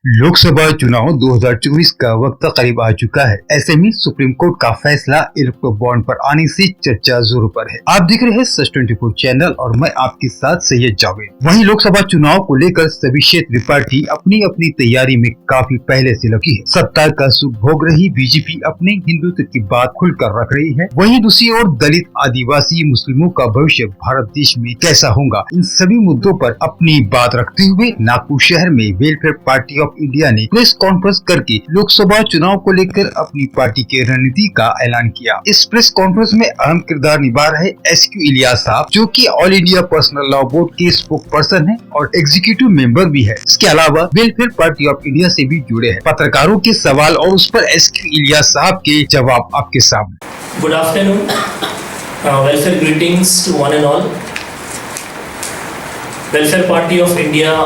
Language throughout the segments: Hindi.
लोकसभा चुनाव 2024 का वक्त करीब आ चुका है। ऐसे में सुप्रीम कोर्ट का फैसला इलेक्ट्रो बॉन्ड पर आने से चर्चा जोरों पर है। आप देख रहे हैं सच 24 चैनल और मैं आपके साथ सैयद जावेद। वहीं लोकसभा चुनाव को लेकर सभी क्षेत्रीय पार्टी अपनी अपनी तैयारी में काफी पहले से लगी है। सत्ता का सुख भोग रही बीजेपी अपने हिंदुत्व की बात खुलकर रख रही है। वहीं दूसरी ओर दलित, आदिवासी, मुस्लिमों का भविष्य भारत देश में कैसा होगा, इन सभी मुद्दों पर अपनी बात रखते हुए नागपुर शहर में वेलफेयर पार्टी ऑफ इंडिया ने प्रेस कॉन्फ्रेंस करके लोकसभा चुनाव को लेकर अपनी पार्टी के रणनीति का ऐलान किया। इस प्रेस कॉन्फ्रेंस में अहम किरदार निभा रहे SQ इलियास साहब, जो कि all India personal law board के स्पोक पर्सन है और एग्जीक्यूटिव मेंबर भी है। इसके अलावा वेलफेयर पार्टी ऑफ इंडिया से भी जुड़े हैं। पत्रकारों के सवाल और उस पर SQ इलियास साहब के जवाब आपके सामने। Good afternoon, welfare greetings to one and all. Welfare party of India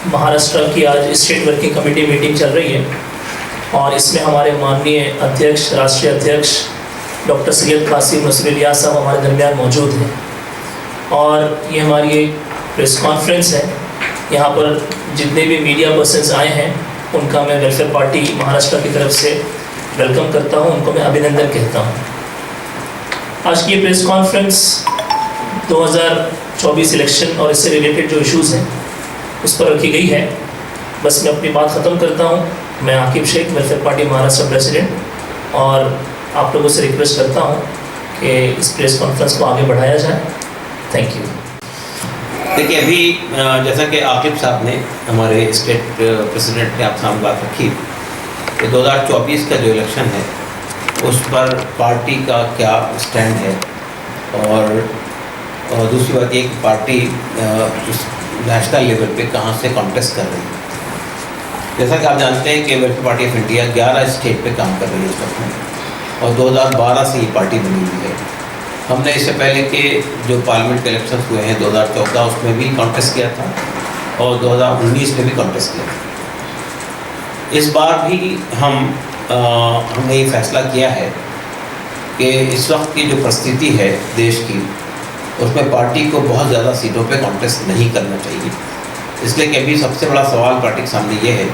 Maharashtra की आज स्टेट वर्किंग कमेटी मीटिंग चल रही है और इसमें हमारे माननीय अध्यक्ष, राष्ट्रीय अध्यक्ष डॉक्टर सैयद कासिम नसीर इलियास साहब हमारे दरमियान मौजूद हैं और ये हमारी एक प्रेस कॉन्फ्रेंस है। यहाँ पर जितने भी मीडिया पर्सन्स आए हैं उनका मैं वेलफेयर पार्टी महाराष्ट्र की तरफ से वेलकम करता हूँ, उनको मैं अभिनंदन कहता हूँ। आज की ये प्रेस कॉन्फ्रेंस 2024 इलेक्शन और इससे रिलेटेड जो इश्यूज़ हैं उस पर रखी गई है। बस मैं अपनी बात ख़त्म करता हूँ। मैं Aqib Shaikh, welfare party Maharashtra president, और आप लोगों से रिक्वेस्ट करता हूँ कि इस प्रेस कॉन्फ्रेंस को आगे बढ़ाया जाए। Thank you. देखिए, अभी जैसा कि आकिब साहब ने, हमारे स्टेट प्रेसिडेंट ने आप सामने बात रखी कि 2024 का जो इलेक्शन है उस पर पार्टी का क्या स्टैंड है, और दूसरी बात ये कि पार्टी नेशनल लेवल पे कहाँ से कॉन्टेस्ट कर रही है। जैसा कि आप जानते हैं कि welfare party of India 11 state पे काम कर रही है इस वक्त और 2012 से ये पार्टी बनी हुई है। हमने इससे पहले के जो पार्लियामेंट के इलेक्शन हुए हैं 2014 उसमें भी कॉन्टेस्ट किया था और 2019 में भी कॉन्टेस्ट किया था। इस बार भी हमने ये फैसला किया है कि इस वक्त की जो परिस्थिति है देश की, उसमें पार्टी को बहुत ज़्यादा सीटों पे कॉन्टेस्ट नहीं करना चाहिए। इसलिए कि अभी सबसे बड़ा सवाल पार्टी के सामने ये है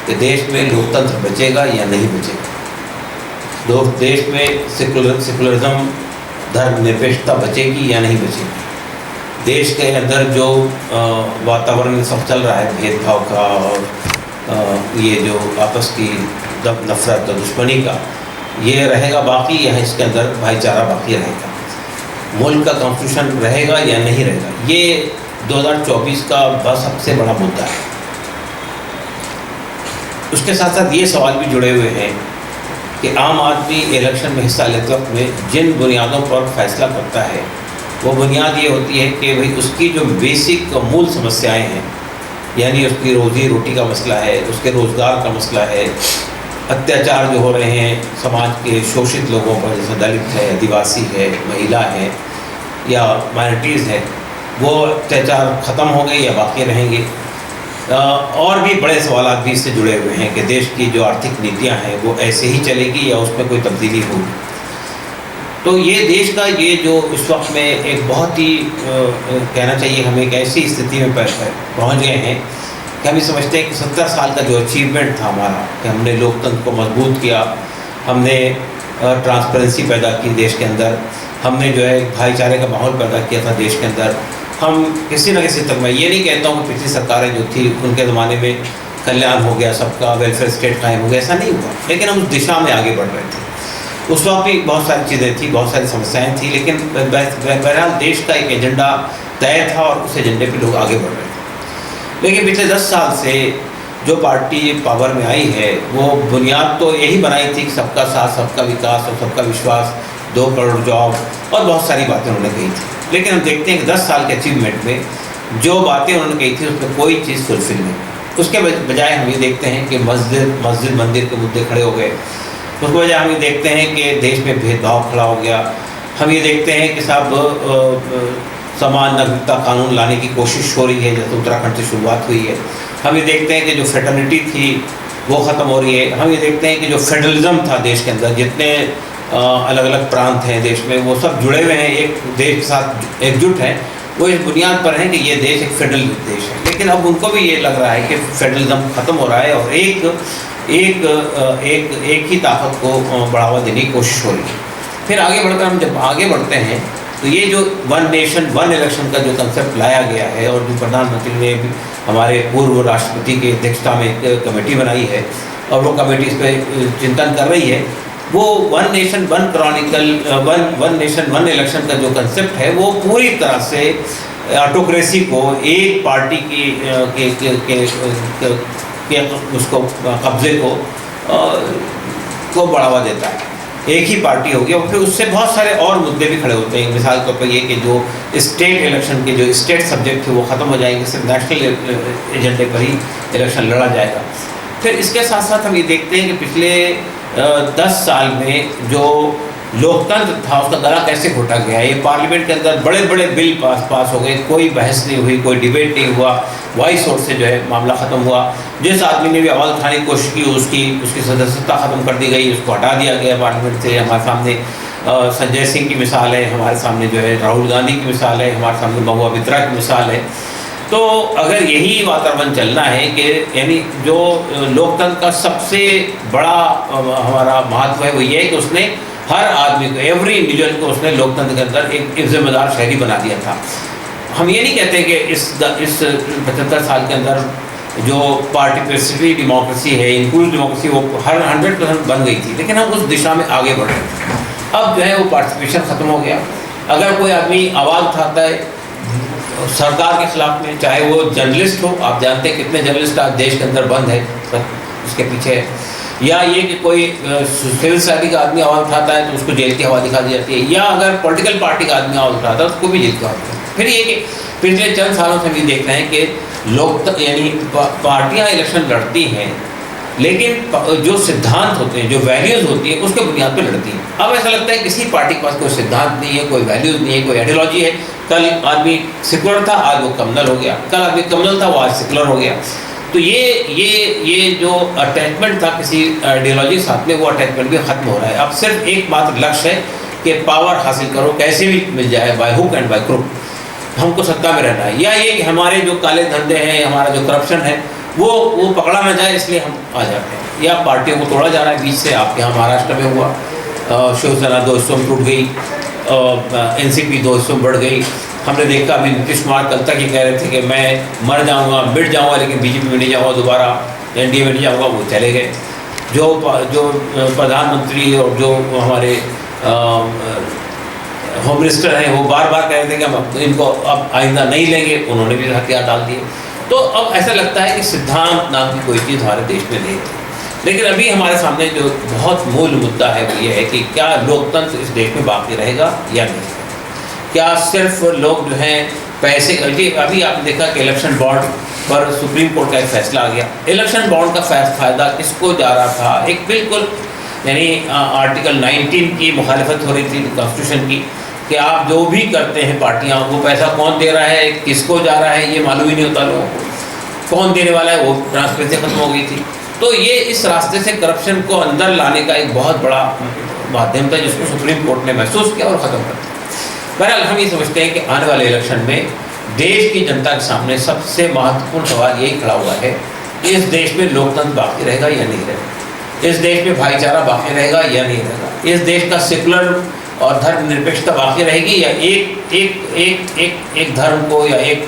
कि देश में लोकतंत्र बचेगा या नहीं बचेगा, देश में सेकुलरिज्म, धर्मनिरपेक्षता बचेगी या नहीं बचेगी। देश के अंदर जो वातावरण सब चल रहा है भेदभाव का और ये जो आपस की नफरत और दुश्मनी का, ये रहेगा बाकी या इसके अंदर भाईचारा बाकी रहेगा, मुल्क का कॉन्स्टिट्यूशन रहेगा या नहीं रहेगा, ये 2024 का बस सबसे बड़ा मुद्दा है। उसके साथ साथ ये सवाल भी जुड़े हुए हैं कि आम आदमी इलेक्शन में हिस्सा लेते वक्त में जिन बुनियादों पर फैसला करता है वो बुनियाद ये होती है कि भाई उसकी जो बेसिक मूल समस्याएं हैं, यानी उसकी रोज़ी रोटी का मसला है, उसके रोज़गार का मसला है, अत्याचार जो हो रहे हैं समाज के शोषित लोगों पर, जैसे दलित है, आदिवासी है, महिला है या माइनॉरिटीज़ है, वो अत्याचार ख़त्म हो गए या बाकी रहेंगे। और भी बड़े सवाल भी इससे जुड़े हुए हैं कि देश की जो आर्थिक नीतियां हैं वो ऐसे ही चलेगी या उसमें कोई तब्दीली होगी। तो ये देश का ये जो इस वक्त में एक बहुत ही कहना चाहिए, हम एक ऐसी स्थिति में पहुँच गए हैं कि हम ये समझते हैं कि 70 साल का जो अचीवमेंट था हमारा, कि हमने लोकतंत्र को मजबूत किया, हमने ट्रांसपेरेंसी पैदा की देश के अंदर, हमने जो है भाईचारे का माहौल पैदा किया था देश के अंदर। हम किसी न किसी तक, मैं ये नहीं कहता हूँ कि पिछली सरकारें जो थी उनके ज़माने में कल्याण हो गया, सबका वेलफेयर स्टेट कायम हो गया, ऐसा नहीं हुआ, लेकिन हम उस दिशा में आगे बढ़ रहे थे। उस वक्त भी बहुत सारी चीज़ें थी, बहुत सारी समस्याएँ थी, लेकिन बहरहाल देश का एक एजेंडा तय था और उस एजेंडे पर लोग आगे बढ़ रहे थे। लेकिन पिछले 10 साल से जो पार्टी पावर में आई है वो बुनियाद तो यही बनाई थी कि सबका साथ, सबका विकास और सबका विश्वास, 2 करोड़ जॉब और बहुत सारी बातें उन्होंने कही थी। लेकिन हम देखते हैं कि 10 साल के अचीवमेंट में जो बातें उन्होंने कही थी उसमें कोई चीज़ फुलफिल नहीं। उसके बजाय हम ये देखते हैं कि मस्जिद मंदिर के मुद्दे खड़े हो गए। उसके बजाय हम ये देखते हैं कि देश में भेदभाव खड़ा हो गया। हम ये देखते हैं कि सब समान नागरिकता कानून लाने की कोशिश हो रही है, जैसे उत्तराखंड से शुरुआत हुई है। हम ये देखते हैं कि जो फेटर्निटी थी वो ख़त्म हो रही है। हम ये देखते हैं कि जो फेडरलिज्म था देश के अंदर, जितने अलग अलग प्रांत हैं देश में, वो सब जुड़े हुए हैं, एक देश के साथ एकजुट हैं वो इस बुनियाद पर है कि ये देश एक फेडरल देश है। लेकिन अब उनको भी ये लग रहा है कि फेडरलिज्म ख़त्म हो रहा है और एक ही ताकत को बढ़ावा देने की कोशिश हो रही है। फिर आगे बढ़कर हम जब आगे बढ़ते हैं तो ये जो वन नेशन वन इलेक्शन का जो कंसेप्ट लाया गया है और जो प्रधानमंत्री ने भी हमारे पूर्व राष्ट्रपति की अध्यक्षता में एक कमेटी बनाई है और वो कमेटी इस पर चिंतन कर रही है, वो one nation one Chronicle one nation one election का जो कंसेप्ट है वो पूरी तरह से ऑटोक्रेसी को, एक पार्टी के उसको कब्जे को बढ़ावा देता है। एक ही पार्टी होगी और फिर उससे बहुत सारे और मुद्दे भी खड़े होते हैं। मिसाल के तौर पर ये कि जो स्टेट इलेक्शन के जो स्टेट सब्जेक्ट थे वो ख़त्म हो जाएंगे, सिर्फ नेशनल एजेंडे पर ही इलेक्शन लड़ा जाएगा। फिर इसके साथ साथ हम ये देखते हैं कि पिछले 10 साल में जो लोकतंत्र था उसका गला कैसे घोटा गया है। ये पार्लियामेंट के अंदर बड़े बड़े बिल पास हो गए, कोई बहस नहीं हुई, कोई डिबेट नहीं हुआ, वॉइस वोट से जो है मामला ख़त्म हुआ। जिस आदमी ने भी आवाज़ उठाने की कोशिश की उसकी सदस्यता ख़त्म कर दी गई, उसको हटा दिया गया पार्लियामेंट से। हमारे सामने संजय सिंह की मिसाल है, हमारे सामने जो है राहुल गांधी की मिसाल है, हमारे सामने महुआ मित्रा की मिसाल है। तो अगर यही वातावरण चलना है कि यानी जो लोकतंत्र का सबसे बड़ा हमारा महत्व है वो ये है कि उसने हर आदमी को, एवरी इंडिविजुअल को उसने लोकतंत्र के अंदर एक जिम्मेदार शहरी बना दिया था। हम ये नहीं कहते कि इस 75 साल के अंदर जो पार्टिसिपेटरी डेमोक्रेसी है, इंक्लूसिव डेमोक्रेसी, वो हर 100% बन गई थी, लेकिन हम उस दिशा में आगे बढ़ रहे हैं। अब जो है वो पार्टिसिपेशन ख़त्म हो गया। अगर कोई आदमी आवाज़ उठाता है सरकार के खिलाफ में, चाहे वो जर्नलिस्ट हो, आप जानते हैं कितने जर्नलिस्ट आज देश के अंदर बंद है, उसके पीछे है, या ये कि कोई सिविल सोसाइटी का आदमी आवाज़ उठाता है तो उसको जेल की हवा दिखा दी जाती है, या अगर पॉलिटिकल पार्टी का आदमी आवाज़ उठाता है उसको भी जेल की हवा दिखाती है। फिर ये कि पिछले चंद सालों से हम ये देख रहे हैं कि लोग यानी पार्टियाँ इलेक्शन लड़ती हैं, लेकिन जो सिद्धांत होते हैं, जो वैल्यूज़ होती हैं, उसके बुनियाद पर लड़ती हैं। अब ऐसा लगता है किसी पार्टी के पास कोई सिद्धांत नहीं है, कोई वैल्यूज़ नहीं है, कोई आइडियोलॉजी है। कल आदमी सेकुलर था, आज वो कम्युनल हो गया, कल आदमी कम्युनल था, वो आज सेकुलर हो गया। तो ये जो अटैचमेंट था किसी आइडियोलॉजी के साथ में, वो अटैचमेंट भी ख़त्म हो रहा है। अब सिर्फ एकमात्र लक्ष्य है कि पावर हासिल करो, कैसे भी मिल जाए, by hook and by crook हमको सत्ता में रहना है, या ये कि हमारे जो काले धंधे हैं, हमारा जो करप्शन है वो पकड़ा ना जाए, इसलिए हम आ जाते हैं। या पार्टियों को तोड़ा जा रहा है बीच से। आपके यहाँ महाराष्ट्र में हुआ, शिवसेना 2 हिस्सों में टूट गई, NCP 2 हिस्सों में बढ़ गई। हमने देखा अभी नीतीश कुमार कल तक ही कह रहे थे कि मैं मर जाऊंगा, मिट जाऊंगा, लेकिन बीजेपी में नहीं जाऊंगा, दोबारा NDA में नहीं जाऊंगा, वो चले गए। जो प्रधानमंत्री और जो हमारे होम मिनिस्टर हैं वो बार बार कह रहे थे कि हम इनको अब आइंदा नहीं लेंगे, उन्होंने भी हथियार डाल दिए। तो अब ऐसा लगता है कि सिद्धांत नाम की कोई चीज़ हमारे देश में नहीं थी। लेकिन अभी हमारे सामने जो बहुत मूल मुद्दा है वो ये है कि क्या लोकतंत्र इस देश में बाकी रहेगा या नहीं, क्या सिर्फ लोग जो हैं पैसे। अभी आपने देखा कि इलेक्शन बॉन्ड पर सुप्रीम कोर्ट का एक फैसला आ गया। इलेक्शन बॉन्ड का फ़ायदा किसको जा रहा था? एक बिल्कुल यानी आर्टिकल 19 की मुखालिफत हो रही थी कॉन्स्टिट्यूशन की, कि आप जो भी करते हैं पार्टियाँ, वो पैसा कौन दे रहा है, किसको जा रहा है, ये मालूम ही नहीं होता लोगों को, कौन देने वाला है, वो ट्रांसपेरेंसी खत्म हो गई थी। तो ये इस रास्ते से करप्शन को अंदर लाने का एक बहुत बड़ा माध्यम था, जिसको सुप्रीम कोर्ट ने महसूस किया और ख़त्म कर दिया। बहरहाल हम ये समझते हैं कि आने वाले इलेक्शन में देश की जनता के सामने सबसे महत्वपूर्ण सवाल यही खड़ा हुआ है कि इस देश में लोकतंत्र बाकी रहेगा या नहीं रहेगा, इस देश में भाईचारा बाकी रहेगा या नहीं रहेगा, इस देश का सेकुलर और धर्मनिरपेक्षता बाकी रहेगी, या एक धर्म को या एक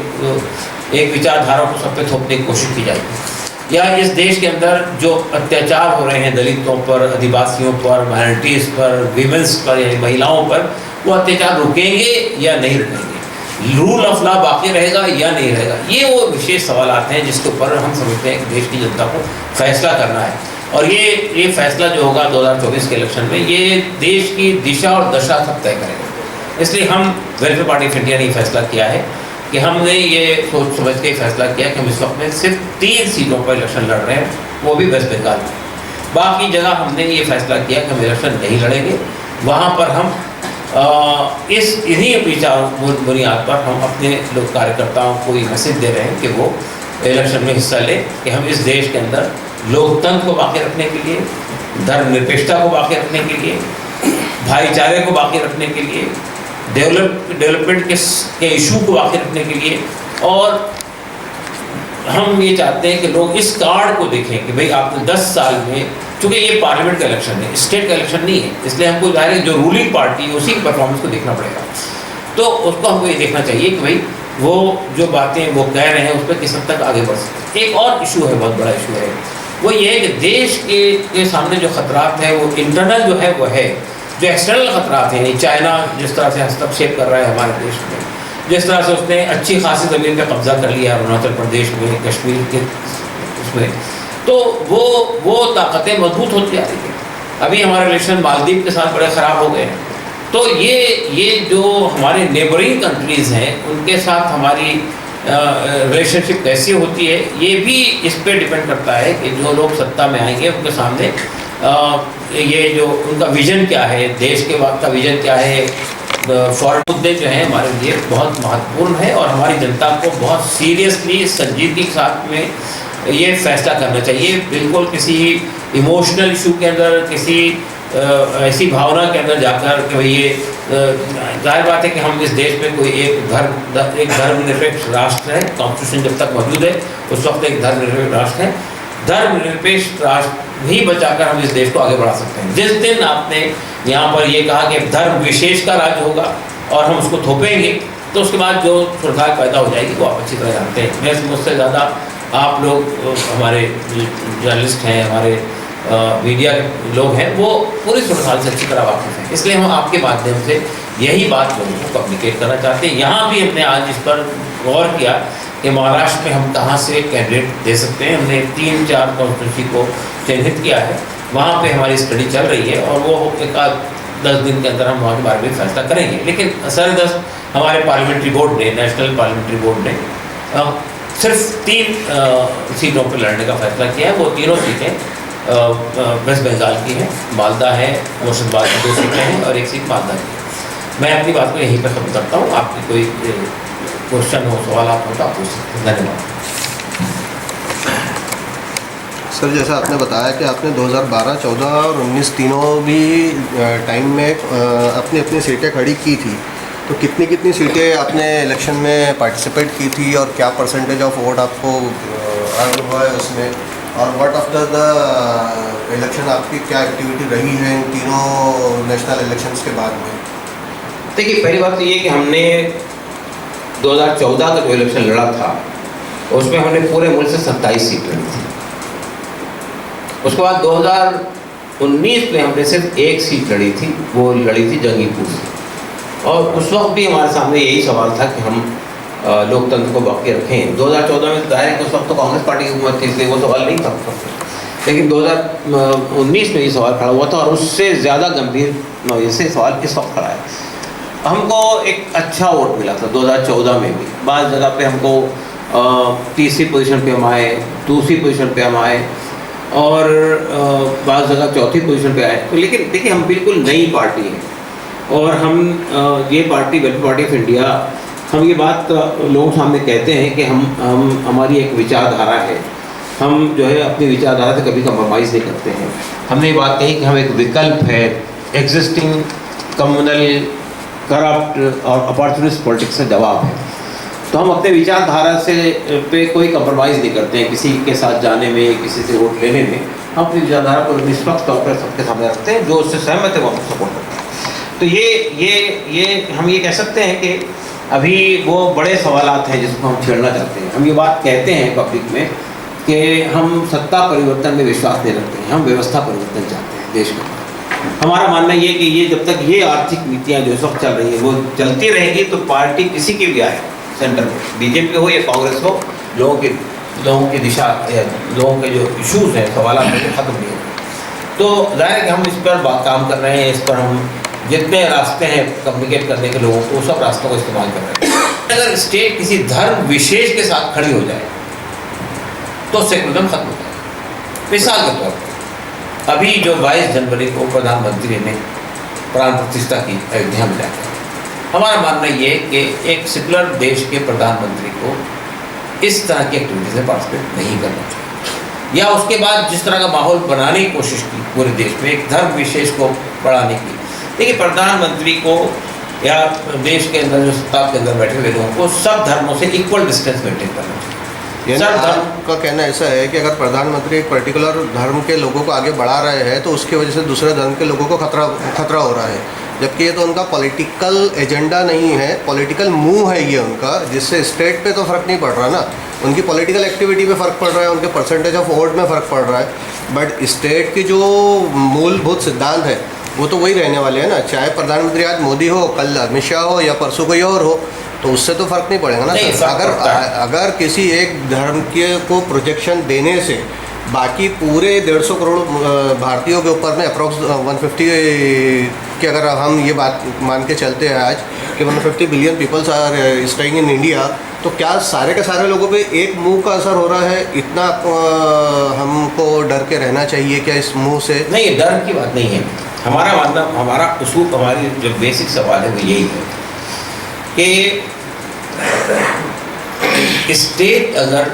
विचारधारा को सब पे थोपने की कोशिश की जाएगी, या इस देश के अंदर जो अत्याचार हो रहे हैं दलितों पर, आदिवासियों पर, माइनॉरिटीज़ पर, वीमेंस पर यानी महिलाओं पर, वो अत्याचार रुकेंगे या नहीं रुकेंगे, रूल ऑफ लॉ बाकी रहेगा या नहीं रहेगा। ये वो विशेष सवाल आते हैं जिसके ऊपर हम समझते हैं कि देश की जनता को फैसला करना है, और ये फैसला जो होगा 2024 के इलेक्शन में, ये देश की दिशा और दशा सब तय करेगा। इसलिए हम वेलफेयर पार्टी ऑफ इंडिया ने फैसला किया है कि हमने ये सोच समझ के फैसला किया कि हम इस वक्त में सिर्फ 3 सीटों पर इलेक्शन लड़ रहे हैं, वो भी वेस्ट बंगाल में। बाकी जगह हमने ये फैसला किया कि हम इलेक्शन नहीं लड़ेंगे, वहाँ पर हम इन्हीं विचारों बुनियाद पर हम अपने लोग कार्यकर्ताओं को ये मैसेज दे रहे हैं कि वो इलेक्शन में हिस्सा लें, कि हम इस देश के अंदर लोकतंत्र को बाकी रखने के लिए, धर्मनिरपेक्षता को बाकी रखने के लिए, भाईचारे को बाकी रखने के लिए डेवलपमेंट के इशू को आखिर रखने के लिए। और हम ये चाहते हैं कि लोग इस कार्ड को देखें कि भाई आपने 10 साल में, चूँकि ये पार्लियामेंट का इलेक्शन है, स्टेट का इलेक्शन नहीं है, इसलिए हमको जाहिर है जो रूलिंग पार्टी है उसी की परफॉर्मेंस को देखना पड़ेगा। तो उसको हमको ये देखना चाहिए कि भाई वो जो बातें वो कह रहे हैं उस पर किस हद तक आगे बढ़ सकते हैं। एक और इशू है, बहुत बड़ा इशू है, वो ये है कि देश के सामने जो खतरात हैं वो इंटरनल जो है वो है, जो एक्सटर्नल खतरात हैं, चाइना जिस तरह से हस्तक्षेप कर रहा है हमारे देश में, जिस तरह से उसने अच्छी खासी ज़मीन पर कब्जा कर लिया अरुणाचल प्रदेश में, कश्मीर के उसमें, तो वो ताकतें मजबूत होती जा रही हैं। अभी हमारे रिलेशन मालदीव के साथ बड़े ख़राब हो गए हैं। तो ये जो हमारे नेबरिंग कंट्रीज़ हैं उनके साथ हमारी रिलेशनशिप कैसी होती है, ये भी इस पे डिपेंड करता है कि जो लोग सत्ता में आएंगे उनके सामने ये जो उनका विज़न क्या है, देश के बाद का विज़न क्या है। फॉरेन मुद्दे जो हैं हमारे लिए बहुत महत्वपूर्ण है और हमारी जनता को बहुत सीरियसली संजीदगी के साथ में ये फैसला करना चाहिए। बिल्कुल किसी इमोशनल इशू के अंदर, किसी ऐसी भावना के अंदर जाकर कि भाई ये जाहिर बात है कि हम इस देश में कोई एक धर्मनिरपेक्ष राष्ट्र है, कॉन्स्टिट्यूशन जब तक मौजूद है उस वक्त एक धर्मनिरपेक्ष राष्ट्र है। धर्मनिरपेक्ष राष्ट्र ही बचाकर हम इस देश को आगे बढ़ा सकते हैं। जिस दिन आपने यहाँ पर ये कहा कि धर्म विशेष का राज होगा और हम उसको थोपेंगे, तो उसके बाद जो सुरक्षा पैदा हो जाएगी वो आप अच्छी तरह जानते हैं। मैं मुझसे ज़्यादा आप लोग, हमारे जर्नलिस्ट हैं, हमारे मीडिया के लोग हैं, वो पूरी सुरक्षा से अच्छी तरह वाकिफ़ हैं। इसलिए हम आपके माध्यम से यही बात लोगों को कम्युनिकेट करना चाहते हैं। यहाँ भी हमने आज इस पर गौर किया कि महाराष्ट्र में हम कहाँ से कैंडिडेट दे सकते हैं। हमने 3-4 कॉन्स्टिट्यूंसी को चिन्हित किया है, वहाँ पे हमारी स्टडी चल रही है और वो एक 10 दिन के अंदर हम वहाँ के बारे में फैसला करेंगे। लेकिन सरदस्त हमारे पार्लियामेंट्री बोर्ड ने, नेशनल पार्लियामेंट्री बोर्ड ने सिर्फ 3 सीटों पर लड़ने का फैसला किया है। वो तीनों सीटें वेस्ट बंगाल की हैं, मालदा है, मुर्शिदाबाद की 2 सीटें हैं और 1 सीट मालदा की है। मैं अपनी बात को यहीं पर खत्म करता हूँ। आपकी कोई क्वेश्चन हो, सवाल आप हो तो आप पूछ सकते हैं। धन्यवाद। सर, जैसा आपने बताया कि आपने 2012, 14 और 19 तीनों भी टाइम में अपनी अपनी सीटें खड़ी की थी, तो कितनी कितनी सीटें आपने इलेक्शन में पार्टिसिपेट की थी और क्या परसेंटेज ऑफ वोट आपको अर्न हुआ है उसमें, और व्हाट आफ्टर द इलेक्शन आपकी क्या एक्टिविटी रही है इन तीनों नेशनल इलेक्शंस के बाद में? देखिए, पहली बात तो ये कि हमने 2014 का जो इलेक्शन लड़ा था उसमें हमने पूरे मुल्क से 27 सीट लड़ी थी। उसके बाद 2019 में हमने सिर्फ 1 सीट लड़ी थी, वो लड़ी थी जंगीपुर से। और उस वक्त भी हमारे सामने यही सवाल था कि हम लोकतंत्र को बाकी रखें। 2014 में जाहिर है कि उस वक्त तो कांग्रेस पार्टी की हुकूमत थी, इसलिए वो सवाल नहीं था। लेकिन 2019 में ये सवाल खड़ा हुआ था और उससे ज़्यादा गंभीर नौये से सवाल इस वक्त खड़ा है। हमको एक अच्छा वोट मिला था 2014 में भी। बाज़ जगह पे हमको तीसरी पोजीशन पे हम आए, दूसरी पोजीशन पे हम आए और बाज़ जगह चौथी पोजीशन पे आए। तो लेकिन देखिए, हम बिल्कुल नई पार्टी हैं और हम ये party welfare party of India, हम ये बात लोगों के सामने कहते हैं कि हम हमारी एक विचारधारा है। हम जो है अपनी विचारधारा से कभी कंप्रोमाइज़ नहीं करते हैं। हमने ये बात कही कि हम एक विकल्प है एग्जिस्टिंग कम्युनल करप्ट और अपॉर्चुनिस्ट पॉलिटिक्स से जवाब है। तो हम अपने विचारधारा से पे कोई कंप्रोमाइज़ नहीं करते हैं किसी के साथ जाने में, किसी से वोट लेने में। हम अपनी विचारधारा को निष्पक्ष तौर पर सबके सामने रखते हैं, जो उससे सहमत है वो हमको सपोर्ट करते हैं। तो ये हम ये कह सकते हैं कि अभी वो बड़े सवालात हैं जिसको हम छेड़ना चाहते हैं। हम ये बात कहते हैं पब्लिक में कि हम सत्ता परिवर्तन में विश्वास नहीं रखते हैं, हम व्यवस्था परिवर्तन चाहते हैं देश में। हमारा मानना ये कि ये जब तक ये आर्थिक नीतियाँ जो इस वक्त चल रही है वो चलती रहेगी तो पार्टी किसी की भी आए, सेंटर में बीजेपी हो या कांग्रेस हो, लोगों की दिशा या लोगों के जो इशूज़ हैं, सवाल हैं, ख़त्म नहीं होंगे। तो जाहिर है कि हम इस पर काम कर रहे हैं। इस पर हम जितने रास्ते हैं कम्युनिकेट करने के लोगों को, सब रास्तों को इस्तेमाल कर रहे हैं। अगर स्टेट किसी धर्म विशेष के साथ खड़ी हो जाए तो सेकुलरिज्म खत्म हो जाए। मिसाल के तौर पर अभी जो 22 जनवरी को प्रधानमंत्री ने प्राण प्रतिष्ठा की अयोध्या में जाकर, हमारा मानना ये कि एक सेकुलर देश के प्रधानमंत्री को इस तरह की एक्टिविटीज़ में पार्टिसिपेट नहीं करना चाहिए। या उसके बाद जिस तरह का माहौल बनाने की कोशिश की पूरे देश में एक धर्म विशेष को बढ़ाने की, देखिए प्रधानमंत्री को या देश के अंदर जो सत्ता के अंदर बैठे हुए लोगों को सब धर्मों से इक्वल डिस्टेंस मेंटेन करना चाहिए। यानी सब धर्म आपका कहना ऐसा है कि अगर प्रधानमंत्री एक पर्टिकुलर धर्म के लोगों को आगे बढ़ा रहे हैं तो उसकी वजह से दूसरे धर्म के लोगों को खतरा हो रहा है, जबकि ये तो उनका पॉलिटिकल एजेंडा नहीं है, पॉलिटिकल मूव है ये उनका, जिससे स्टेट पे तो फ़र्क नहीं पड़ रहा ना, उनकी पॉलिटिकल एक्टिविटी पे फ़र्क पड़ रहा है, उनके परसेंटेज ऑफ वोट में फ़र्क पड़ रहा है, बट स्टेट की जो मूलभूत सिद्धांत है वो तो वही रहने वाले हैं ना, चाहे प्रधानमंत्री आज मोदी हो, कल अमित शाह हो या परसों कोई और हो, तो उससे तो फ़र्क नहीं पड़ेगा ना। नहीं, अगर किसी एक धर्म के को प्रोजेक्शन देने से बाकी पूरे 150 करोड़ भारतीयों के ऊपर में अप्रॉक्स 150 कि अगर हम ये बात मान के चलते हैं आज कि 150 billion peoples are staying in India, तो क्या सारे के सारे लोगों पे एक मुंह का असर हो रहा है? इतना हमको डर के रहना चाहिए क्या इस मुंह से? नहीं, डर की बात नहीं है। हमारा मानना, हमारा उसूल, हमारी जो बेसिक सवाल है वो यही है कि स्टेट अगर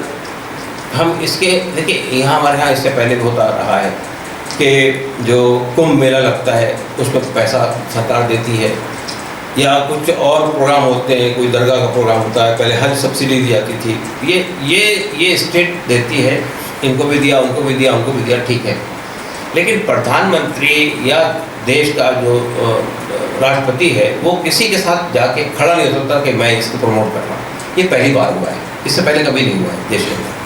हम इसके, देखिए यहाँ हमारे यहाँ इससे पहले भी होता रहा है कि जो कुंभ मेला लगता है उसमें पैसा सरकार देती है, या कुछ और प्रोग्राम होते हैं, कोई दरगाह का प्रोग्राम होता है, पहले हज सब्सिडी दी जाती थी, ये स्टेट देती है, इनको भी दिया, उनको भी दिया, उनको भी दिया, ठीक है। लेकिन प्रधानमंत्री या देश का जो राष्ट्रपति है वो किसी के साथ जाके खड़ा नहीं हो सकता कि मैं इसको प्रमोट कर रहा हूँ। ये पहली बार हुआ है, इससे पहले कभी नहीं हुआ है देश के अंदर।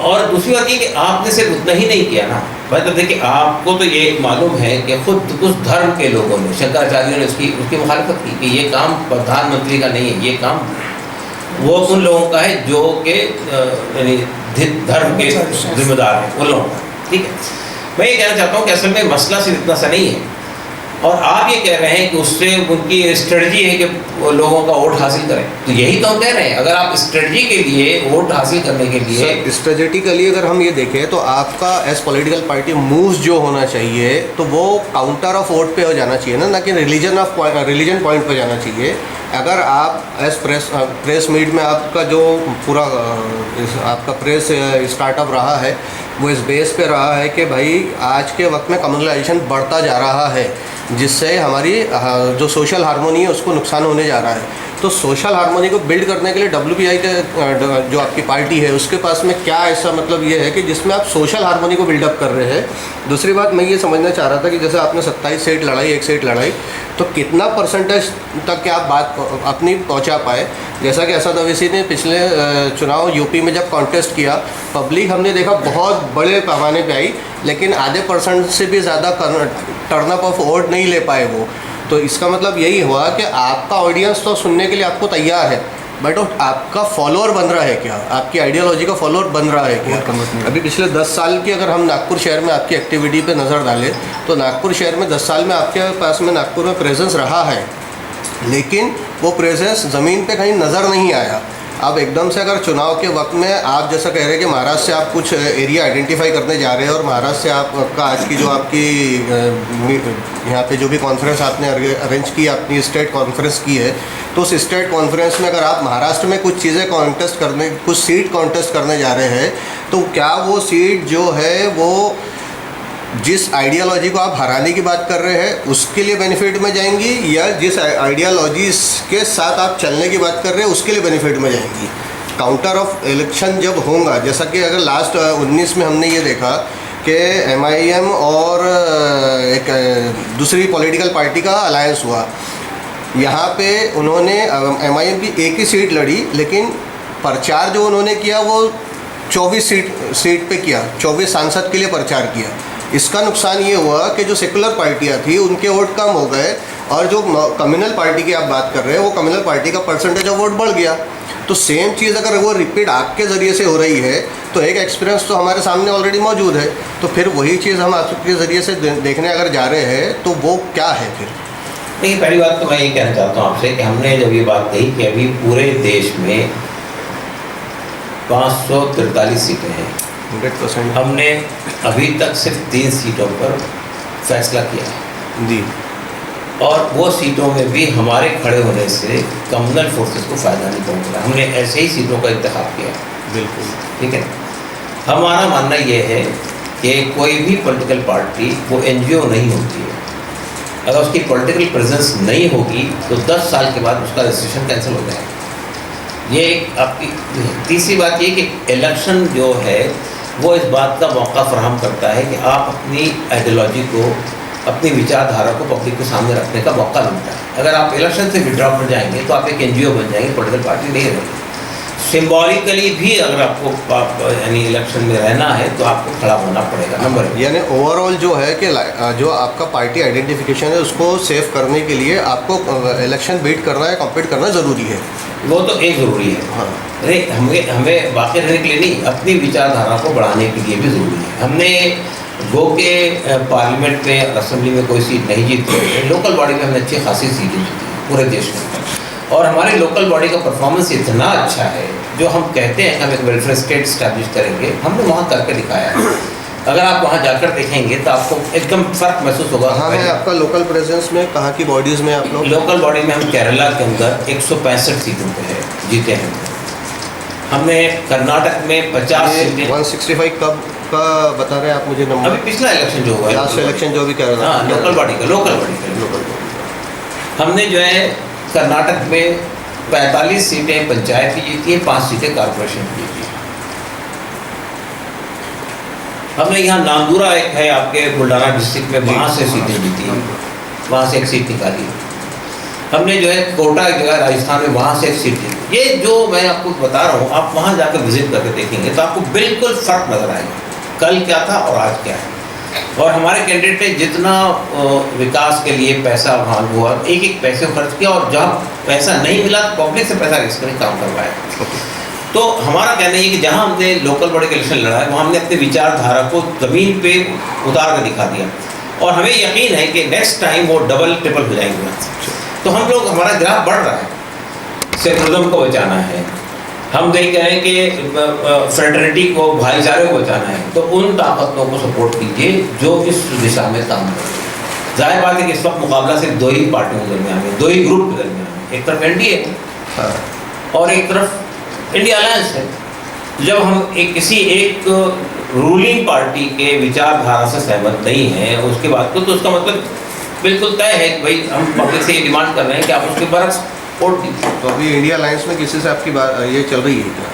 और दूसरी बात ये कि आपने सिर्फ उतना ही नहीं किया ना, मतलब देखिए आपको तो ये मालूम है कि खुद उस धर्म के लोगों ने, शंकराचार्यों ने उसकी मुखालफत की कि ये काम प्रधानमंत्री का नहीं है, ये काम वो उन लोगों का है जो के यानी धर्म के जिम्मेदार हैं उन लोगों का, ठीक है। मैं ये कहना चाहता हूँ कि असल में मसला सिर्फ इतना सा नहीं है, और आप ये कह रहे हैं कि उससे उनकी स्ट्रेटजी है कि वो लोगों का वोट हासिल करें, तो यही तो हम कह रहे हैं। अगर आप स्ट्रेटजी के लिए, वोट हासिल करने के लिए, स्ट्रेटेजिकली अगर हम ये देखें तो आपका एज पॉलिटिकल पार्टी मूव्स जो होना चाहिए तो वो काउंटर ऑफ वोट पे हो जाना चाहिए ना कि रिलीजन पॉइंट पे जाना चाहिए। अगर आप एज प्रेस मीट में आपका जो पूरा आपका प्रेस स्टार्टअप रहा है वो इस बेस पे रहा है कि भाई आज के वक्त में कम्युनलाइजेशन बढ़ता जा रहा है, जिससे हमारी जो सोशल हार्मोनी है उसको नुकसान होने जा रहा है। तो सोशल हार्मोनी को बिल्ड करने के लिए WPI के जो आपकी पार्टी है उसके पास में क्या ऐसा मतलब ये है कि जिसमें आप सोशल हार्मोनी को बिल्डअप कर रहे हैं। दूसरी बात मैं ये समझना चाह रहा था कि जैसे आपने 27 सीट लड़ाई, 1 सीट लड़ाई, तो कितना परसेंटेज तक क्या आप बात अपनी पहुंचा पाए? जैसा कि असद अवैसी ने पिछले चुनाव यूपी में जब कॉन्टेस्ट किया, पब्लिक हमने देखा बहुत बड़े पैमाने पे आई, लेकिन आधे % से भी ज़्यादा टर्नअप ऑफ वोट नहीं ले पाए वो। तो इसका मतलब यही हुआ कि आपका ऑडियंस तो सुनने के लिए आपको तैयार है, बट आपका फॉलोअर बन रहा है क्या? आपकी आइडियोलॉजी का फॉलोअर बन रहा है क्या? अभी पिछले 10 साल की अगर हम नागपुर शहर में आपकी एक्टिविटी पे नज़र डालें तो नागपुर शहर में 10 साल में आपके पास में नागपुर में प्रेजेंस रहा है, लेकिन वो प्रेजेंस ज़मीन पे कहीं नज़र नहीं आया। अब एकदम से अगर चुनाव के वक्त में आप जैसा कह रहे हैं कि महाराष्ट्र से आप कुछ एरिया आइडेंटिफाई करने जा रहे हैं और महाराष्ट्र से आपका आज की जो आपकी यहाँ पे जो भी कॉन्फ्रेंस आपने अरेंज की, अपनी स्टेट कॉन्फ्रेंस की है, तो उस स्टेट कॉन्फ्रेंस में अगर आप महाराष्ट्र में कुछ चीज़ें कॉन्टेस्ट करने, कुछ सीट कॉन्टेस्ट करने जा रहे हैं, तो क्या वो सीट जो है वो जिस आइडियोलॉजी को आप हराने की बात कर रहे हैं उसके लिए बेनिफिट में जाएंगी, या जिस आइडियोलॉजी के साथ आप चलने की बात कर रहे हैं उसके लिए बेनिफिट में जाएंगी? काउंटर ऑफ इलेक्शन जब होगा, जैसा कि अगर लास्ट 19 में हमने ये देखा कि MIM और एक दूसरी पॉलिटिकल पार्टी का अलायंस हुआ, यहाँ पे उन्होंने MIM की एक ही सीट लड़ी, लेकिन प्रचार जो उन्होंने किया वो 24 सीट पे किया, 24 सांसद के लिए प्रचार किया। इसका नुकसान ये हुआ कि जो सेकुलर पार्टियां थी उनके वोट कम हो गए, और जो कम्युनल पार्टी की आप बात कर रहे हैं वो कम्युनल पार्टी का परसेंटेज ऑफ वोट बढ़ गया। तो सेम चीज़ अगर वो रिपीट आपके ज़रिए से हो रही है तो एक एक्सपीरियंस तो हमारे सामने ऑलरेडी मौजूद है, तो फिर वही चीज़ हम आपके ज़रिए से देखने अगर जा रहे हैं तो वो क्या है फिर? देखिए, पहली बात तो मैं ये कहना चाहता हूँ आपसे कि हमने जब ये बात कही कि अभी पूरे देश में 543 सीटें हैं, 100% हमने अभी तक सिर्फ 3 सीटों पर फैसला किया है जी, और वो सीटों में भी हमारे खड़े होने से कम्युनल फोर्सेस को फ़ायदा नहीं पहुंच रहा। हमने ऐसे ही सीटों का इंतखाब किया, बिल्कुल ठीक है। हमारा मानना ये है कि कोई भी पॉलिटिकल पार्टी वो NGO नहीं होती है, अगर उसकी पॉलिटिकल प्रेजेंस नहीं होगी तो 10 साल के बाद उसका रजिस्ट्रेशन कैंसिल हो जाएगा। ये एक आपकी तीसरी बात ये कि इलेक्शन जो है वो इस बात का मौका फराहम करता है कि आप अपनी आइडियोलॉजी को, अपनी विचारधारा को पब्लिक के सामने रखने का मौका मिलता है। अगर आप इलेक्शन से विड्रॉ कर जाएंगे तो आप एक NGO बन जाएंगे, पॉलिटिकल पार्टी नहीं रहेगी। सिंबॉलिकली भी अगर आपको यानी इलेक्शन में रहना है तो आपको खड़ा होना पड़ेगा। नंबर यानी ओवरऑल जो है कि जो आपका पार्टी आइडेंटिफिकेशन है उसको सेव करने के लिए आपको इलेक्शन बीट करना है, कम्पीट करना ज़रूरी है। वो तो एक ज़रूरी है। हाँ, अरे हमें बाकी रहने के लिए नहीं, अपनी विचारधारा को बढ़ाने के लिए भी ज़रूरी है। हमने गो के पार्लियामेंट में और असेंबली में कोई सीट नहीं जीती, लोकल बॉडी में हमने अच्छी खासी सीटें जीती पूरे देश में, और हमारी लोकल बॉडी का परफॉर्मेंस इतना अच्छा है, जो हम कहते हैं कि हम एक वेलफेयर स्टेट स्टैब्लिश करेंगे, हमने वहाँ करके दिखाया है। अगर आप वहाँ जाकर देखेंगे तो आपको एकदम फ़र्क महसूस होगा। हाँ, मैं आपका लोकल प्रेजेंस में कहाँ की बॉडीज़ में आप लोग? लोकल बॉडी में हम केरला के अंदर 165 सीटों पे है जीते हैं। हमने कर्नाटक में 50 सीटें। 165 कब का बता रहे हैं आप मुझे नंबर? अभी पिछला इलेक्शन जो हुआ है, लास्ट इलेक्शन जो भी केरला। हाँ, लोकल बॉडी का हमने जो है कर्नाटक में 45 सीटें पंचायत की जीती है, 5 सीटें कारपोरेशन की जीती है। हमने यहाँ नांदूरा एक है आपके बुल्डाना डिस्ट्रिक्ट में, वहाँ से सीटें जीती हैं, वहाँ से एक सीट निकाली। हमने जो है कोटा एक जगह राजस्थान में, वहाँ से एक सीट जीती। ये जो मैं आपको बता रहा हूँ, आप वहाँ जाकर विजिट करके देखेंगे तो आपको बिल्कुल फ़र्क नज़र आएगा, कल क्या था और आज क्या है। और हमारे कैंडिडेट ने जितना विकास के लिए पैसा वहाँ हुआ, एक एक पैसे खर्च किया, और जहाँ पैसा नहीं मिला पब्लिक से पैसा रिस्क करके काम करवाया। तो हमारा कहना ये कि जहाँ हमने लोकल बॉडी का इलेक्शन लड़ा है, वहाँ हमने अपनी विचारधारा को ज़मीन पे उतार कर दिखा दिया, और हमें यकीन है कि नेक्स्ट टाइम वो डबल ट्रिपल हो जाएंगे। तो हम लोग, हमारा ग्राफ बढ़ रहा है, सेकुलरिज्म को बचाना है, हम नहीं कह रहे कि फ्रेटर्निटी को, भाईचारे को बचाना है, तो उन ताकतों को सपोर्ट कीजिए जो इस दिशा में काम करें। जाहिर बात है कि इस वक्त मुकाबला सिर्फ 2 ही पार्टियों के दरमियान है, 2 ही ग्रुप के दरमियान है, एक तरफ NDA है और एक तरफ इंडिया अलायंस है। जब हम किसी एक रूलिंग पार्टी के विचारधारा से सहमत नहीं हैं उसके बाद तो उसका मतलब बिल्कुल तय है कि भाई हम पब्लिक से ये डिमांड कर रहे हैं कि आप उसके बरक्स वोट दीजिए। तो अभी इंडिया अलायंस में किसी से आपकी बात ये चल रही है क्या?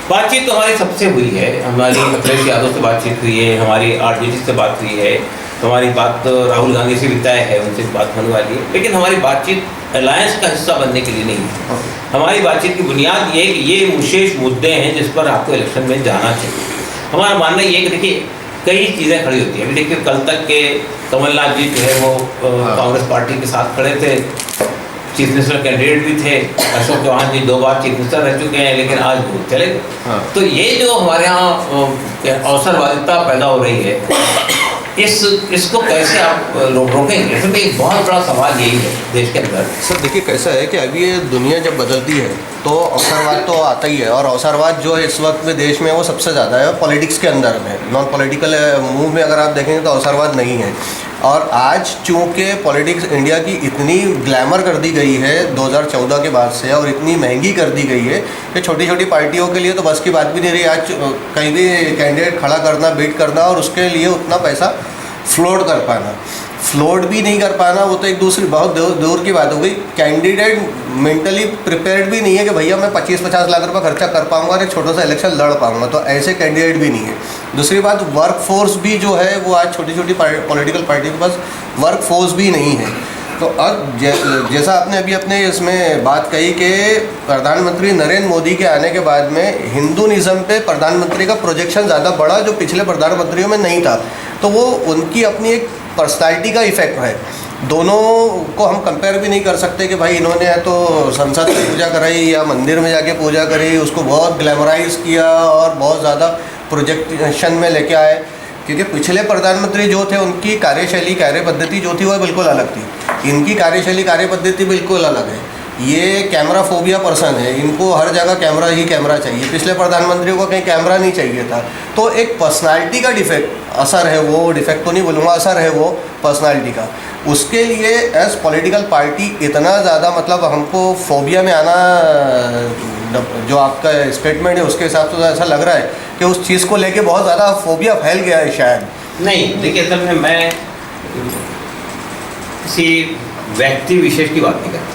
बातचीत तो हमारी सबसे हुई है, हमारी अखिलेश यादव से बातचीत हुई है, हमारी RJD से बात हुई है, हमारी बात राहुल गांधी से भी तय है, उनसे बात होने वाली है, लेकिन हमारी बातचीत अलायंस का हिस्सा बनने के लिए नहीं है। हमारी बातचीत की बुनियाद ये है कि ये विशेष मुद्दे हैं जिस पर आपको इलेक्शन में जाना चाहिए। हमारा मानना ये है कि देखिए कई चीज़ें खड़ी होती हैं। अभी देखिए कल तक के कमलनाथ जी जो है वो कांग्रेस पार्टी के साथ खड़े थे, चीफ मिनिस्टर कैंडिडेट भी थे, अशोक चौहान जी 2 बार चीफ मिनिस्टर रह चुके हैं, लेकिन आज वो चले गए। तो ये जो हमारे यहाँ अवसरवादिता पैदा हो रही है, इसको कैसे आप रोकेंगे? फिर एक बहुत बड़ा सवाल यही है देश के अंदर। सर देखिए कैसा है कि अभी ये दुनिया जब बदलती है तो अवसरवाद तो आता ही है, और अवसरवाद जो है इस वक्त में देश में वो सबसे ज़्यादा है पॉलिटिक्स के अंदर में। नॉन पॉलिटिकल मूव में अगर आप देखेंगे तो अवसरवाद नहीं है। और आज चूँकि पॉलिटिक्स इंडिया की इतनी ग्लैमर कर दी गई है 2014 के बाद से, और इतनी महंगी कर दी गई है कि छोटी छोटी पार्टियों के लिए तो बस की बात भी नहीं रही आज कहीं भी कैंडिडेट खड़ा करना, बीट करना, और उसके लिए उतना पैसा फ्लोट कर पाना, फ्लोट भी नहीं कर पाना, वो तो एक दूसरी बहुत दूर की बात हो गई। कैंडिडेट मेंटली प्रिपेयर्ड भी नहीं है कि भैया मैं 25-50 लाख रुपए खर्चा कर पाऊंगा और एक छोटा सा इलेक्शन लड़ पाऊंगा, तो ऐसे कैंडिडेट भी नहीं है। दूसरी बात, वर्क फोर्स भी जो है वो आज छोटी छोटी पॉलिटिकल पार्टी के पास वर्क फोर्स भी नहीं है। तो अब जैसा आपने अभी अपने इसमें बात कही कि प्रधानमंत्री नरेंद्र मोदी के आने के बाद में हिंदुइज्म पे प्रधानमंत्री का प्रोजेक्शन ज़्यादा बढ़ा जो पिछले प्रधानमंत्रियों में नहीं था, तो वो उनकी अपनी एक पर्सनैलिटी का इफ़ेक्ट है। दोनों को हम कंपेयर भी नहीं कर सकते कि भाई इन्होंने है तो संसद में पूजा कराई या मंदिर में जाके पूजा करी, उसको बहुत ग्लैमराइज किया और बहुत ज़्यादा प्रोजेक्शन में लेके आए, क्योंकि पिछले प्रधानमंत्री जो थे उनकी कार्यशैली, कार्य पद्धति जो थी वह बिल्कुल अलग थी। इनकी कार्यशैली, कार्य पद्धति बिल्कुल अलग है। ये कैमरा फोबिया पर्सन है, इनको हर जगह कैमरा ही कैमरा चाहिए। पिछले प्रधानमंत्री को कहीं कैमरा नहीं चाहिए था। तो एक पर्सनालिटी का डिफेक्ट असर है, वो डिफेक्ट तो नहीं बोलूँगा, असर है वो पर्सनालिटी का। उसके लिए एज पॉलिटिकल पार्टी इतना ज़्यादा मतलब हमको फोबिया में आना, जो आपका स्टेटमेंट है उसके हिसाब से ऐसा लग रहा है कि उस चीज़ को लेके बहुत ज़्यादा फोबिया फैल गया है शायद। नहीं, देखिए असल में मैं किसी व्यक्ति विशेष की बात नहीं करता,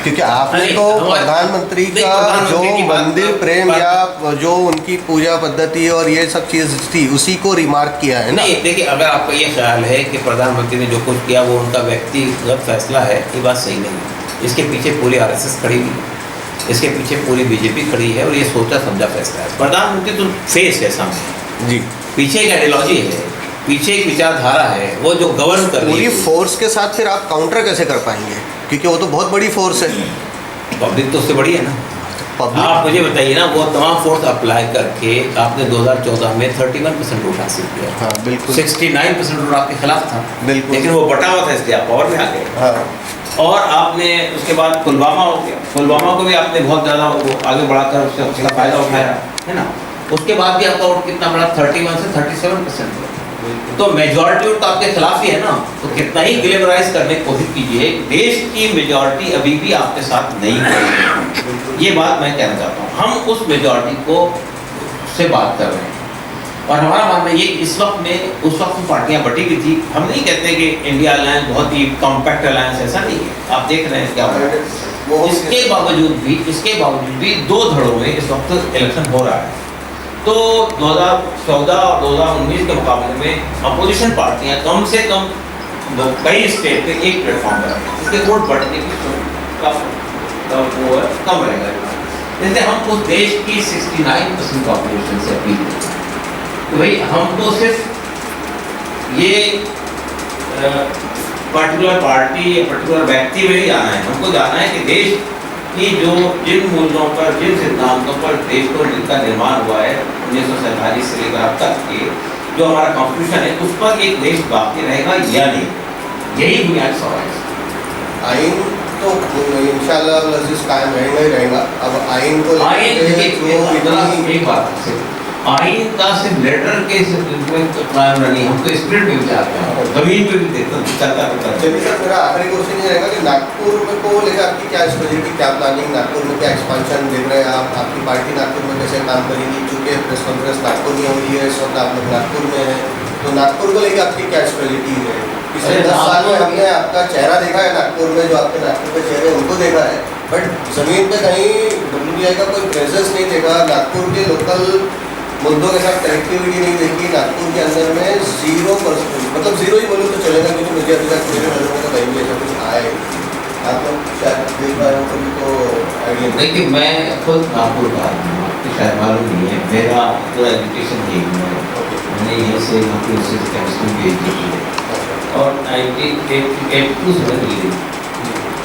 क्योंकि आपने अरे, तो हमारे- प्रधानमंत्री नहीं, का प्रधानमंत्री की जो बात- मंदिर प्रेम बात- या जो उनकी पूजा पद्धति और ये सब चीज़ थी उसी को रिमार्क किया है ना। नहीं, देखिए, अगर आपका ये ख्याल है कि प्रधानमंत्री ने जो कुछ किया वो उनका व्यक्तिगत फैसला है, ये बात सही नहीं है। इसके पीछे पूरी आरएसएस खड़ी हुई है, इसके पीछे पूरी बीजेपी खड़ी है और ये सोचा समझा फैसला है। प्रधानमंत्री तो फेस है सामने, जी, पीछे एक आइडियोलॉजी है, पीछे एक विचारधारा है, वो जो गवर्न कर रही पूरी है। फोर्स के साथ फिर आप काउंटर कैसे कर पाएंगे, क्योंकि वो तो बहुत बड़ी फोर्स है। पब्लिक तो उससे बड़ी है ना। पब्लिक आप मुझे बताइए ना, वो तमाम फोर्स अप्लाई करके आपने 2014 में 31% वोट हासिल किया। हाँ बिल्कुल, 69% वोट आपके खिलाफ था, बिल्कुल। लेकिन वो बटा हुआ था, इसलिए आप पावर में आ गए। हाँ और आपने उसके बाद पुलवामा हो गया, पुलवामा को भी आपने बहुत ज़्यादा वो आगे बढ़ाकर उससे उसका फायदा उठाया, है ना। उसके बाद भी आपका वोट कितना बढ़ा, 31 से 37%। तो मेजॉरिटी वोट तो आपके खिलाफ ही है ना। तो कितना ही ग्लैमराइज करने की कोशिश कीजिए, देश की मेजॉरिटी अभी भी आपके साथ नहीं है, ये बात मैं कहना चाहता हूँ। हम उस मेजॉरिटी को से बात कर रहे हैं और हमारा मानना ये, इस वक्त में उस वक्त पार्टियां बटी हुई थी। हम नहीं कहते कि इंडिया अलायंस बहुत ही कॉम्पैक्ट अलायंस, ऐसा नहीं है। आप देख रहे हैं क्या हो रहा है। इसके बावजूद भी दो धड़ों में इस वक्त इलेक्शन हो रहा है। तो 2014 और 2019 के मुकाबले में अपोजिशन पार्टियां कम से कम कई स्टेट पे एक प्लेटफॉर्म पर है, इसके वोट बढ़ने की वो कम रहेगा। जैसे हम उस देश की 69% पॉपुलेशन से अपील करें तो भाई हमको सिर्फ ये पर्टिकुलर पार्टी या पर्टिकुलर व्यक्ति में ही जाना है। हमको जाना है कि देश कि जो जिन मूल्यों पर, जिन सिद्धांतों पर देश को का निर्माण हुआ है 1947 से लेकर अब तक के, जो हमारा कॉन्स्टिट्यूशन है, उस पर एक देश बाकी रहेगा या नहीं, यही बुनियादी सवाल है। आइन तो इंशाल्लाह लजीज कायम रहेगा ही रहेगा। अब आइन को एक बात, आइन का सिर्फ लेटर के कायम नहीं, हम तो स्पिरिट में भी चाहते हैं, जमीन पे भी देखते चलता रहता है। चलिए सर, मेरा आखिरी क्वेश्चन ये रहेगा कि नागपुर में को लेकर आपकी क्या स्ट्रेटेजी, क्या प्लानिंग, नागपुर में क्या एक्सपांशन देख रहे हैं आप, आपकी पार्टी नागपुर में कैसे काम करेगी, क्योंकि प्रेस कॉन्फ्रेंस नागपुर में हो रही है, इस वक्त आप लोग नागपुर में हैं, तो नागपुर को लेकर आपकी क्या स्ट्रेटेजी है? पिछले 10 साल में हमने आपका चेहरा देखा है नागपुर में, जो आपके नागपुर के चेहरे उनको देखा है, बट जमीन पे कहीं WBI का कोई प्रेजेंस नहीं देखा, नागपुर के लोकल मुद्दों के साथ कनेक्टिविटी नहीं देखी। नागपुर के अंदर में 0%, मतलब 0 ही बोलूँ तो चलेगा, क्योंकि मुझे अभी तक मेरे नजरों में तो कहीं भी ऐसा कुछ आया। आप लोग शायद देख पाए हो कभी, तो आइडिया नहीं। देखिए, मैं खुद नागपुर का आपको शायद मालूम नहीं है, मेरा पूरा एजुकेशन यही है, मैंने यहीं से नागपुर से केमिस्ट्री भी की है और 1982 से मैं मिली।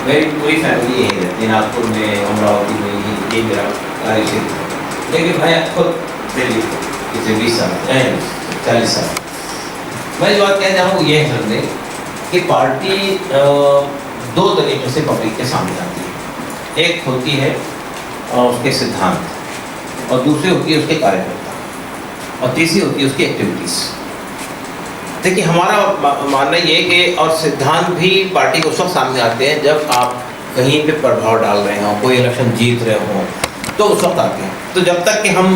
मेरी पूरी फैमिली यही रहती है नागपुर में, अमरावती में, ये मेरा कार्य क्षेत्र है। लेकिन मैं खुद दिल्ली पिछले 20 साल 40 साल, मैं जो बात कहना चाहूँ ये है समझे कि पार्टी दो तरीके से पब्लिक के सामने आती है। एक होती है उसके सिद्धांत और दूसरी होती है उसके कार्यकर्ता और तीसरी होती है उसकी एक्टिविटीज़। देखिए, हमारा मानना ये है कि और सिद्धांत भी पार्टी को उस वक्त सामने आते हैं जब आप कहीं पे प्रभाव डाल रहे हों, कोई इलेक्शन जीत रहे हों, तो उस वक्त आते हैं। तो जब तक कि हम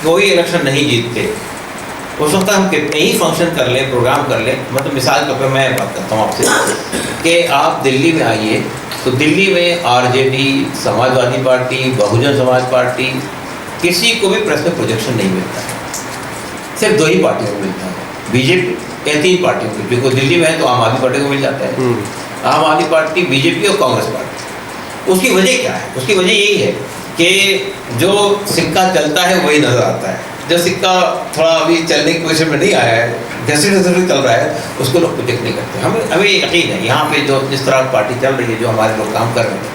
कोई इलेक्शन नहीं जीतते, उस वक्त हम कितने ही फंक्शन कर लें, प्रोग्राम कर लें। मतलब मिसाल के तौर पर मैं बात करता हूँ आपसे कि आप दिल्ली में आइए, तो दिल्ली में RJD, Samajwadi party, Bahujan Samaj party, किसी को भी प्रेस में प्रोजेक्शन नहीं मिलता है। सिर्फ दो ही पार्टियों को मिलता है, बीजेपी या 3 पार्टियों को। जो दिल्ली में है तो आम आदमी पार्टी को मिल जाता है, आम आदमी पार्टी, बीजेपी और कांग्रेस पार्टी। उसकी वजह क्या है? उसकी वजह यही है कि जो सिक्का चलता है वही नज़र आता है। जो सिक्का थोड़ा अभी चलने की पोजीशन में नहीं आया है, जैसे चल रहा है, उसको लोग प्रोजेक्ट नहीं करते। हमें यकीन है यहाँ पे जो जिस तरह पार्टी चल रही है, जो हमारे लोग काम कर रहे हैं,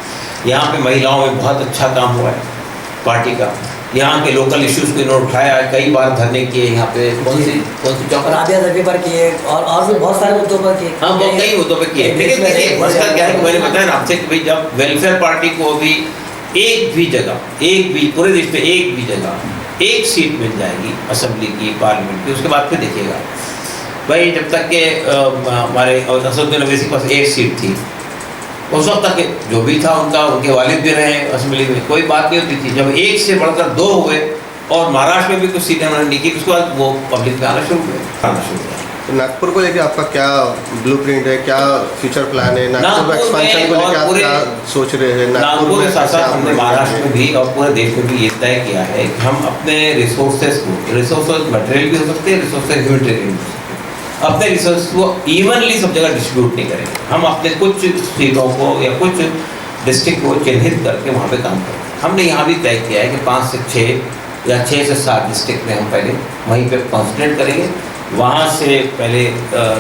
यहाँ पे महिलाओं में बहुत अच्छा काम हुआ है पार्टी का। यहाँ के लोकल इश्यूज़ को इन्होंने उठाया है, कई बार धरने किए यहाँ पे। कौन सी चौक पर किए और भी बहुत सारे मुद्दों पर किए। हाँ, बहुत कई मुद्दों पर किए। लेकिन मसला क्या है कि मैंने बताया ना आपसे कि भाई जब वेलफेयर पार्टी को भी एक भी पूरे देश में एक भी जगह एक सीट मिल जाएगी असेंबली की, पार्लियामेंट की, उसके बाद फिर देखिएगा भाई, जब तक के हमारे असदुद्दीन अवैसी के पास एक सीट थी, उस वक्त तक जो भी था उनके वालिद भी रहे असेंबली में, कोई बात नहीं होती थी। जब एक से बढ़कर 2 हुए और महाराष्ट्र में भी कुछ सीटें उन्होंने नहीं की, उसके बाद वो पब्लिक में आना शुरू हुए। तो नागपुर को लेके आपका क्या ब्लूप्रिंट है, क्या फ्यूचर प्लान है? नागपुर नागपुर एक्सपेंशन को में लेके और आप पूरे- क्या सोच रहे हैं? नागपुर के साथ साथ हमने महाराष्ट्र में भी भी और पूरे देश में भी ये तय किया है कि हम अपने रिसोर्सेज मटेरियल भी हो सकते हैं, रिसोर्सेज ह्यूमैनिटेरियन भी हो सकते हैं, अपने रिसोर्स को इवनली सब जगह डिस्ट्रीब्यूट नहीं करेंगे। हम अपने कुछ सीटों को या कुछ डिस्ट्रिक्ट को चिन्हित करके वहाँ पे काम करेंगे। हमने यहाँ भी तय किया है कि 5 से 6 या 6 से 7 डिस्ट्रिक्ट में हम पहले वहीं पे कॉन्सेंट्रेट करेंगे, वहाँ से पहले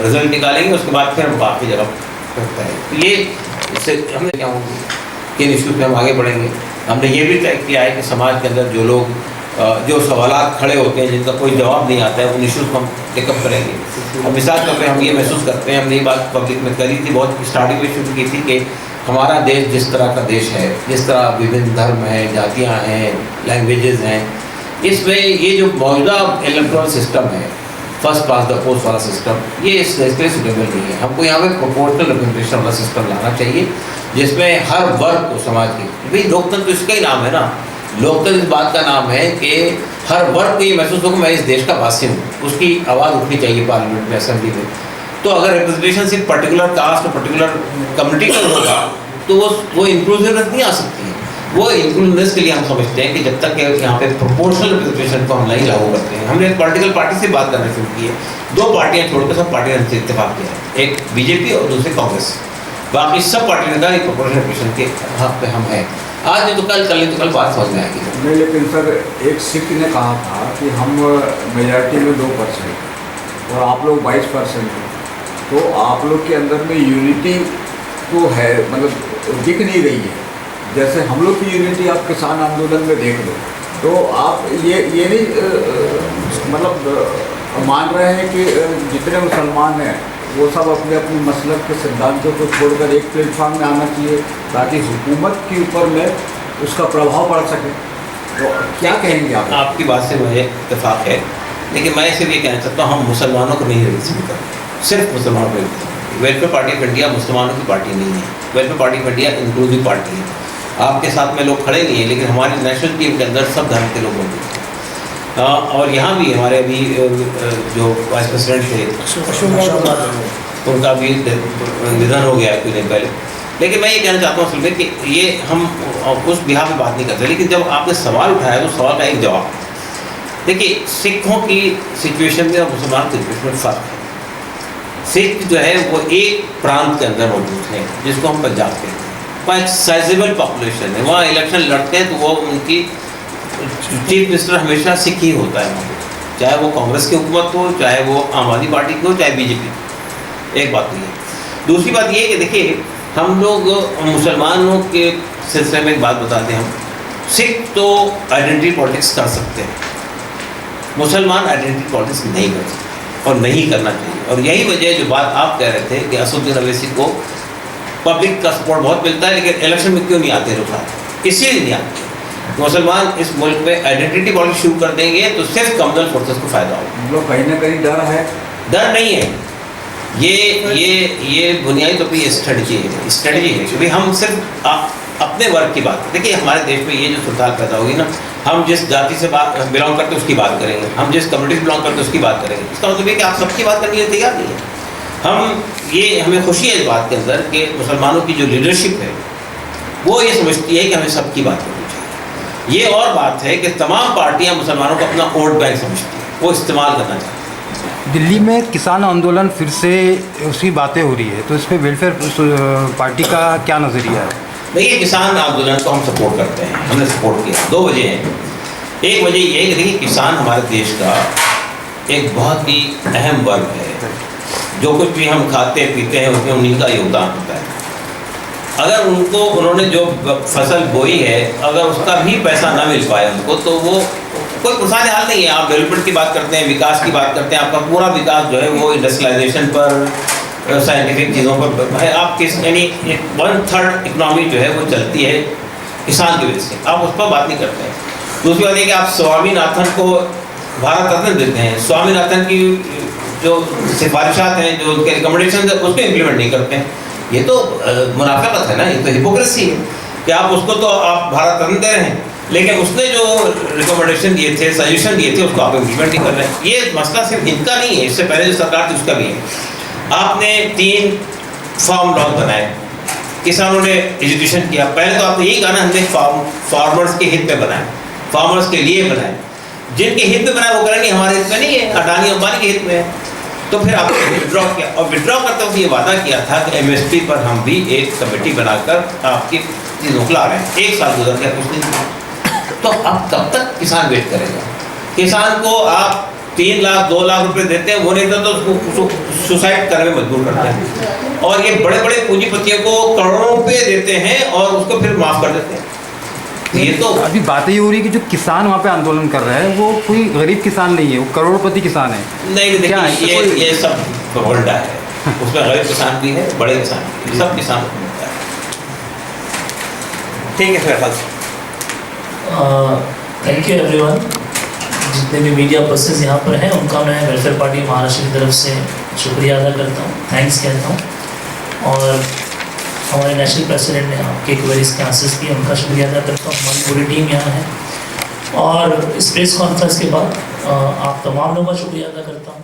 रिजल्ट निकालेंगे, उसके बाद फिर हम बाकी जगह करते हैं। तो ये इससे हमने क्या होंगे, किन इश्यूज में हम आगे बढ़ेंगे। हमने ये भी तय किया है कि समाज के अंदर जो लोग जो सवालात खड़े होते हैं, जिनका कोई जवाब नहीं आता है, उन इश्यूज को हम टेकअप करेंगे। अब मिसाल के तौर पर हम ये महसूस करते हैं, हमने ये बात पब्लिक में करी थी, बहुत स्टार्टिंग में शुरू की थी कि हमारा देश जिस तरह का देश है, जिस तरह विभिन्न धर्म हैं, जातियाँ हैं, लैंग्वेजेस हैं, इसमें ये जो मौजूदा इलेक्टोरल सिस्टम है, फर्स्ट पास द पोस्ट वाला सिस्टम, ये इस देश के लिए सुटेबल नहीं है। हमको यहाँ पे प्रोपोर्शनल रिप्रेजेंटेशन वाला सिस्टम लाना चाहिए, जिसमें हर वर्ग को समाज की, भाई लोकतंत्र तो इसका ही नाम है ना, लोकतंत्र इस बात का नाम है कि हर वर्ग को ये महसूस हो कि मैं इस देश का वासी हूँ, उसकी आवाज़ उठनी चाहिए पार्लियामेंट में, असेंबली में। तो अगर रिप्रेजेंटेशन सिर्फ पर्टिकुलर कास्ट और पर्टिकुलर कम्युनिटी का होगा तो वो इंक्लूसिवनेस नहीं आ सकती है। वो इंक्लूसिवनेस के लिए हम समझते हैं कि जब तक यहाँ पे प्रोपोर्शनल रिप्रेजेंटेशन को हम नहीं लागू करते हैं, हमने पॉलिटिकल पार्टी से बात करना शुरू की है, 2 पार्टियाँ छोड़कर सब पार्टियों ने इत्तेफाक किया है, एक बीजेपी और दूसरी कांग्रेस, बाकी सब पार्टियों ने कहा प्रोपोर्शनल रिप्रेजेंटेशन के हक पे हम हैं। आज नहीं तो कल, कल नहीं तो कल बात समझ में आएगी। नहीं, लेकिन सर एक सिख ने कहा था कि हम मेजॉरिटी में 2% और आप लोग 22% हैं, तो आप लोग के अंदर में यूनिटी तो है, मतलब दिख नहीं रही है। जैसे हम लोग की यूनिटी आप किसान आंदोलन में देख लो, तो आप ये नहीं मतलब मान रहे हैं कि जितने मुसलमान हैं वो सब अपने अपने मसलब के सिद्धांतों को छोड़कर एक प्लेटफॉर्म में आना चाहिए ताकि हुकूमत के ऊपर में उसका प्रभाव पड़ सके। तो क्या कहेंगे आप? आपकी बात से मुझे इत्तेफाक है, लेकिन मैं सिर्फ ये कहना चाहता हूँ, हम मुसलमानों को नहीं रिप्रेजेंट करते, सिर्फ मुसलमानों को represent. Welfare party of India मुसलमानों की पार्टी नहीं है, welfare party of India inclusive party है। आपके साथ में लोग खड़े नहीं हैं, लेकिन हमारी नेशनल टीम के अंदर सब धर्म के लोग मौजूद हैं। और यहाँ भी हमारे अभी जो वाइस प्रेसिडेंट थे उनका भी निधन हो गया कुछ दिन पहले। लेकिन मैं ये कहना चाहता हूँ असल में कि ये हम उस बिहार में बात नहीं करते, लेकिन जब आपने सवाल उठाया तो सवाल का एक जवाब। देखिए, सिखों की सिचुएशन में और मुसलमान की सिचुएशन में फ़र्क है। सिख जो है वो एक प्रांत के अंदर मौजूद है जिसको हम पंजाब कहते हैं, वहाँ एक साइजेबल पॉपुलेशन है, वहाँ इलेक्शन लड़ते हैं तो वो उनकी चीफ मिनिस्टर हमेशा सिख ही होता है वहाँ, चाहे वो कांग्रेस की हुकूमत हो, चाहे वो आम आदमी पार्टी की हो, चाहे बीजेपी। एक बात तो ये। दूसरी बात ये है कि देखिए, हम लोग मुसलमानों के सिलसिले में एक बात बताते हैं, हम सिख तो आइडेंटिटी पॉलिटिक्स कर सकते हैं, मुसलमान आइडेंटिटी पॉलिटिक्स नहीं कर सकते और नहीं करना चाहिए। और यही वजह है जो बात आप कह रहे थे कि असदुद्दीन अवैसी को पब्लिक का सपोर्ट बहुत मिलता है, लेकिन इलेक्शन में क्यों नहीं आते लोग, इसीलिए नहीं आते। मुसलमान इस मुल्क में आइडेंटिटी पॉलिटिक्स शुरू कर देंगे तो सिर्फ कम्युनल फोर्सेस को फायदा होगा। मतलब कहीं ना कहीं डर है? डर नहीं है, ये बुनियादी तौर पर ये स्ट्रेटजी है क्योंकि हम सिर्फ अपने वर्ग की बात, देखिए हमारे देश में ये जो सूरत पैदा होगी ना, हम जिस जाति से बिलोंग करते हैं उसकी बात करेंगे, हम जिस कम्युनिटी से बिलोंग करते हैं उसकी बात करेंगे। इसका मतलब है कि आप सबकी बात करने के लिए तैयार नहीं है। हमें खुशी है इस बात के अंदर कि मुसलमानों की जो लीडरशिप है वो ये समझती है कि हमें सबकी बात करनी चाहिए। ये और बात है कि तमाम पार्टियां मुसलमानों को अपना वोट बैंक समझती हैं, वो इस्तेमाल करना चाहती हैं। दिल्ली में किसान आंदोलन फिर से उसकी बातें हो रही है, तो इस पर वेलफेयर पार्टी का क्या नज़रिया है? देखिए, किसान आंदोलन को हम सपोर्ट करते हैं, हमने सपोर्ट किया। 2 वजह हैं। एक वजह ये है कि देखिए, किसान हमारे देश का एक बहुत ही अहम वर्ग है, जो कुछ भी हम खाते पीते हैं उसमें उन्हीं का योगदान होता है। अगर उन्होंने जो फसल बोई है, अगर उसका भी पैसा ना मिल पाए उनको, तो वो कोई पुराने हाल नहीं है। आप डेवलपमेंट की बात करते हैं, विकास की बात करते हैं, आपका पूरा विकास जो है वो इंडस्ट्रियलाइजेशन पर, साइंटिफिक चीज़ों पर है। आप यानी 1/3 इकनॉमी जो है वो चलती है किसान की वजह से, आप उस पर बात नहीं करते हैं। दूसरी बात ये कि आप स्वामीनाथन को भारत रत्न देते हैं, स्वामीनाथन की जो सिफारिशात हैं, जो उनके रिकमेंडेशन है, उसको इम्प्लीमेंट नहीं करते हैं। ये तो मुनाफिकत है ना, ये तो हिपोक्रेसी है कि आप उसको तो आप भारत रत्न दे रहे हैं लेकिन उसने जो रिकमेंडेशन दिए थे, सजेशन दिए थे, उसको आप इम्प्लीमेंट नहीं कर रहे हैं। ये मसला सिर्फ इनका नहीं है, इससे पहले जो सरकार थी उसका भी है। आपने 3 फार्म लॉ बनाए, किसानों ने एजुकेशन किया। पहले तो आपने यही कहा ना, हमने फार्मर्स के हित में बनाए, फार्मर्स के लिए बनाए। जिनके हित में बनाए वो करें नहीं, हमारे हित में नहीं है, अडानी अंबानी के हित में है। तो फिर आपने विड्रॉ किया, और विड्रॉ करते वक्त ये वादा किया था कि MSP पर हम भी एक कमेटी बनाकर आपकी चीज़ों को ला रहे हैं। 1 साल गुजर गया, कुछ नहीं। तो अब कब तक किसान वेट करेगा? किसान को आप 3 लाख 2 लाख रुपए देते हैं, वो नहीं देते तो उसको सुसाइड करने में मजबूर करते हैं। और ये बड़े बड़े पूंजीपतियों को करोड़ों रुपये देते हैं और उसको फिर माफ़ कर देते हैं। ये तो अभी बात ये हो रही है कि जो किसान वहाँ पे आंदोलन कर रहा है वो कोई गरीब किसान नहीं है, वो करोड़पति किसान है। नहीं, क्या है? देखिए, ये सब प्रोपगेंडा है। उसमें गरीब किसान भी है, बड़े किसान भी है, सब किसान को मिलता है। ठीक है, फिर थैंक यू एवरीवन। जितने भी मीडिया पर्सन्स यहाँ पर हैं उनका मैं वेलफेयर पार्टी महाराष्ट्र की तरफ से शुक्रिया अदा करता हूँ, थैंक्स कहता हूँ। और हमारे नेशनल प्रेसिडेंट ने आपके क्वेरीज के आंसर्स किए, उनका शुक्रिया अदा करता हूँ। हमारी पूरी टीम यहाँ है और इस प्रेस कॉन्फ्रेंस के बाद आप तमाम लोगों का शुक्रिया अदा करता हूँ।